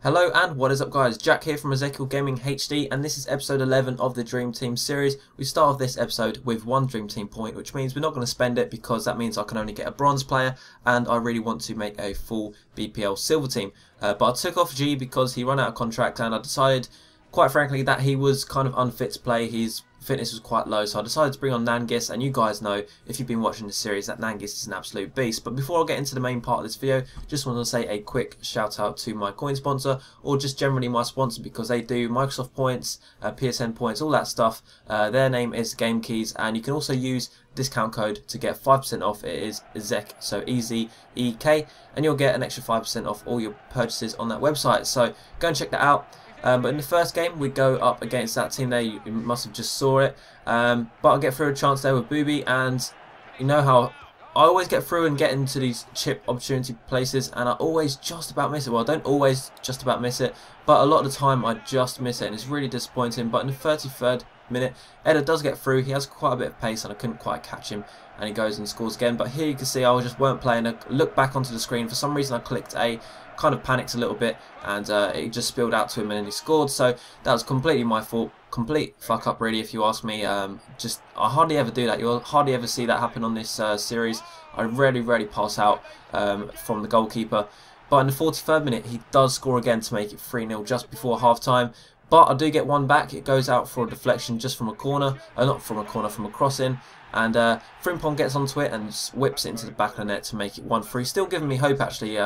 Hello and what is up guys, Jack here from Ezekiel Gaming HD, and this is episode 11 of the Dream Team series. We start off this episode with one Dream Team point, which means we're not going to spend it because that means I can only get a bronze player and I really want to make a full BPL silver team. But I took off G because he ran out of contract and I decided, quite frankly, that he was kind of unfit to play. His fitness was quite low, so I decided to bring on Nangis, and you guys know, if you've been watching the series, that Nangis is an absolute beast. But before I get into the main part of this video, just want to say a quick shout out to my coin sponsor, or just generally my sponsor, because they do Microsoft points, PSN points, all that stuff. Their name is Game Keys, and you can also use discount code to get 5% off. It is EZEK, so EZEK, and you'll get an extra 5% off all your purchases on that website. So go and check that out. But in the first game, we go up against that team there. You must have just saw it. But I get through a chance there with Booby, and you know how I always get through and get into these chip opportunity places, and I always just about miss it. Well, I don't always just about miss it, but a lot of the time I just miss it, and it's really disappointing. But in the 33rd minute, Eda does get through. He has quite a bit of pace, and I couldn't quite catch him, and he goes and scores again. But here you can see I just weren't playing. I looked back onto the screen. For some reason, I clicked A, kind of panicked a little bit, and it just spilled out to him, and then he scored. So that was completely my fault. Complete fuck up, really, if you ask me. I hardly ever do that. You'll hardly ever see that happen on this series. I rarely pass out from the goalkeeper. But in the 43rd minute, he does score again to make it 3-0 just before half-time. But I do get one back. It goes out for a deflection just from a corner. Not from a corner, from a crossing. And Frimpong gets onto it and whips it into the back of the net to make it 1-3. Still giving me hope, actually.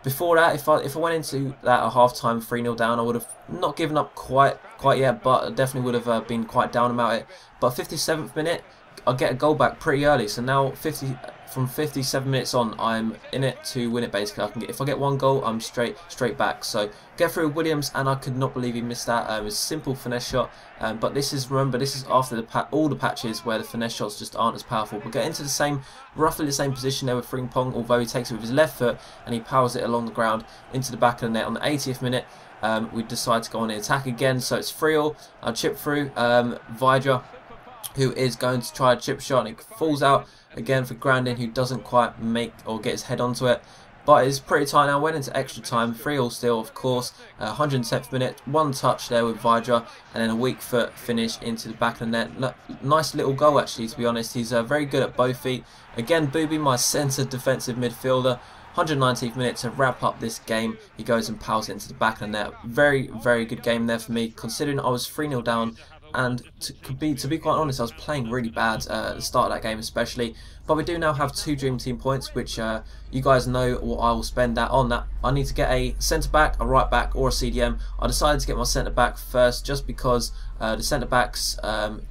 Before that, if I went into that at half-time 3-0 down, I would have not given up quite yet, but I definitely would have been quite down about it. But 57th minute, I get a goal back pretty early. So now from 57 minutes on, I'm in it to win it. Basically, if I get one goal, I'm straight back. So get through Williams, and I could not believe he missed that. It was a simple finesse shot, but this is after all the patches where the finesse shots just aren't as powerful. We'll get into roughly the same position there with Frimpong, although he takes it with his left foot and he powers it along the ground into the back of the net. On the 80th minute, we decide to go on the attack again, so it's 3-all. I'll chip through Vidra, who is going to try a chip shot, and it falls out again for Grandin, who doesn't quite make or get his head onto it. But it's pretty tight now. Went into extra time, 3-all still, of course. 110th minute, one touch there with Vidra, and then a weak foot finish into the back of the net. Nice little goal, actually, to be honest. He's very good at both feet. Again, Booby, my centre defensive midfielder. 119th minute to wrap up this game. He goes and powers it into the back of the net. Very good game there for me, considering I was 3-0 down. And to be quite honest, I was playing really bad at the start of that game especially. But we do now have 2 Dream Team points, which you guys know what I will spend that on. That I need to get a centre-back, a right-back, or a CDM. I decided to get my centre-back first just because the centre-backs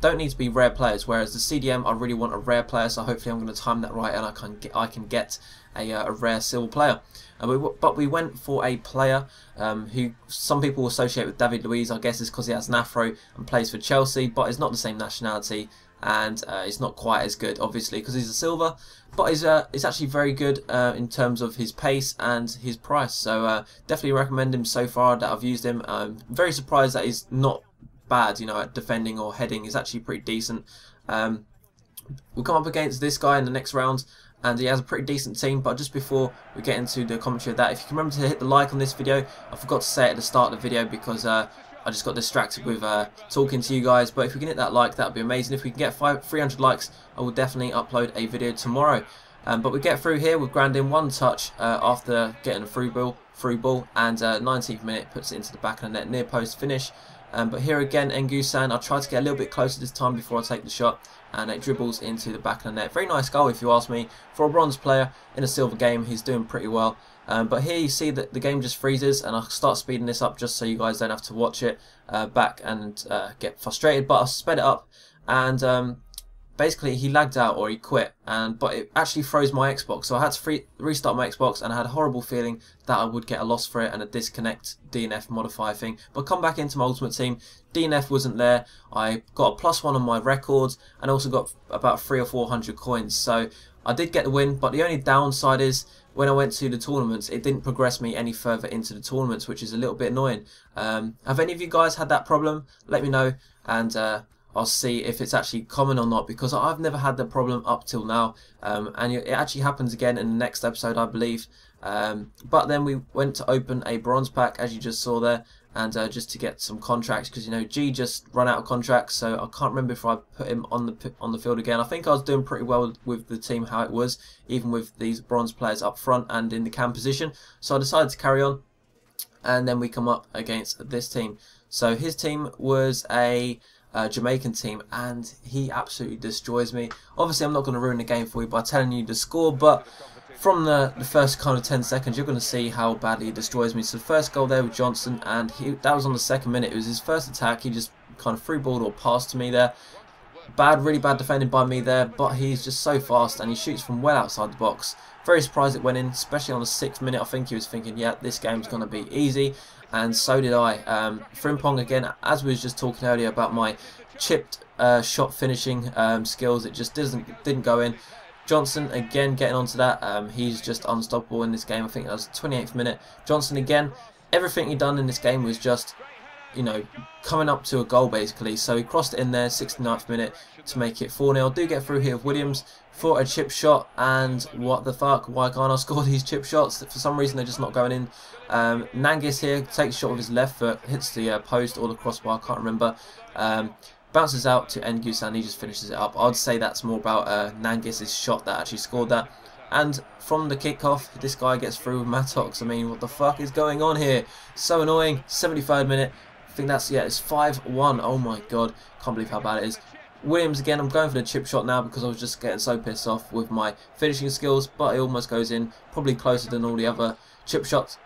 don't need to be rare players, whereas the CDM, I really want a rare player, so hopefully I'm going to time that right and I can get a rare silver player. But we went for a player who some people associate with David Luiz. I guess is because he has an afro and plays for Chelsea, but is not the same nationality, and he's not quite as good, obviously, because he's a silver. But he's actually very good in terms of his pace and his price. So definitely recommend him so far that I've used him. I'm very surprised that he's not bad, you know, at defending or heading. He's actually pretty decent. We'll come up against this guy in the next round, and he has a pretty decent team. But just before we get into the commentary of that, if you can remember to hit the like on this video. I forgot to say it at the start of the video because I just got distracted with talking to you guys. But if we can hit that like, that would be amazing. If we can get 300 likes, I will definitely upload a video tomorrow. But we get through here with Grandin, one touch after getting a through ball, and 19th minute puts it into the back of the net, near post finish. But here again, Ngusan, I tried to get a little bit closer this time before I take the shot, and it dribbles into the back of the net. Very nice goal, if you ask me. For a bronze player in a silver game, he's doing pretty well. But here you see that the game just freezes, and I'll start speeding this up just so you guys don't have to watch it back and get frustrated. But I sped it up, and basically he lagged out or he quit, but it actually froze my Xbox, so I had to restart my Xbox, and I had a horrible feeling that I would get a loss for it and a disconnect DNF modify thing. But come back into my ultimate team, DNF wasn't there. I got a +1 on my records and also got about 300 or 400 coins, so I did get the win. But the only downside is when I went to the tournaments, it didn't progress me any further into the tournaments, which is a little bit annoying. Have any of you guys had that problem? Let me know, and I'll see if it's actually common or not, because I've never had the problem up till now, and it actually happens again in the next episode, I believe. But then we went to open a bronze pack, as you just saw there, and just to get some contracts, because you know G just run out of contracts, so I can't remember if I put him on the field again. I think I was doing pretty well with the team how it was, even with these bronze players up front and in the cam position. So I decided to carry on, and then we come up against this team. So his team was a Jamaican team, and he absolutely destroys me. Obviously, I'm not going to ruin the game for you by telling you the score, but from the first kind of 10 seconds, you're going to see how badly he destroys me. So the first goal there with Johnson, and that was on the 2nd minute. It was his first attack. He just kind of threw ball or passed to me there. Really bad defending by me there, but he's just so fast, and he shoots from well outside the box. Very surprised it went in, especially on the 6th minute. I think he was thinking, yeah, this game's going to be easy, and so did I. Frimpong again, as we was just talking earlier about my chipped shot finishing skills, it just didn't go in. Johnson again getting onto that. He's just unstoppable in this game. I think that was the 28th minute. Johnson again, everything he done in this game was just, you know, coming up to a goal basically. So he crossed it in there, 69th minute, to make it 4-0. Do get through here with Williams for a chip shot, and what the fuck, why can't I score these chip shots? For some reason they're just not going in. Nangis here takes a shot with his left foot, hits the post or the crossbar, I can't remember. Bounces out to Ngus, and he just finishes it up. I'd say that's more about Nangis's shot that actually scored that. And from the kickoff, this guy gets through with Mattox. I mean, what the fuck is going on here? So annoying. 73rd minute. I think that's, yeah, it's 5-1. Oh my god. Can't believe how bad it is. Williams again. I'm going for the chip shot now because I was just getting so pissed off with my finishing skills, but it almost goes in. Probably closer than all the other chip shots.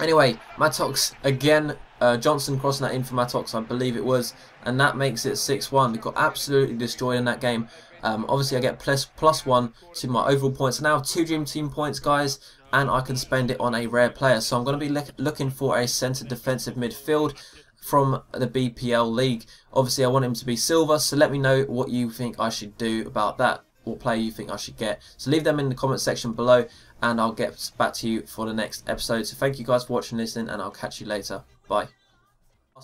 Anyway, Mattox again. Johnson crossing that in for Mattox, I believe it was, and that makes it 6-1. We got absolutely destroyed in that game. Obviously, I get +1 to my overall points. Now 2 Dream Team points, guys, and I can spend it on a rare player. So I'm going to be looking for a centre defensive midfield from the BPL League. Obviously, I want him to be silver, so let me know what you think I should do about that. What player you think I should get. So leave them in the comment section below, and I'll get back to you for the next episode. So thank you guys for watching and listening, and I'll catch you later. Bye.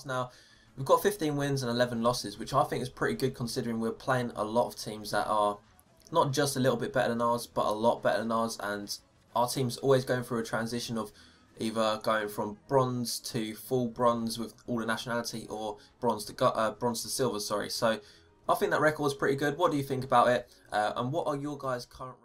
Now, we've got 15 wins and 11 losses, which I think is pretty good considering we're playing a lot of teams that are not just a little bit better than ours, but a lot better than ours, and our team's always going through a transition of either going from bronze to full bronze with all the nationality, or bronze to silver, sorry. So I think that record is pretty good. What do you think about it? And what are your guys' current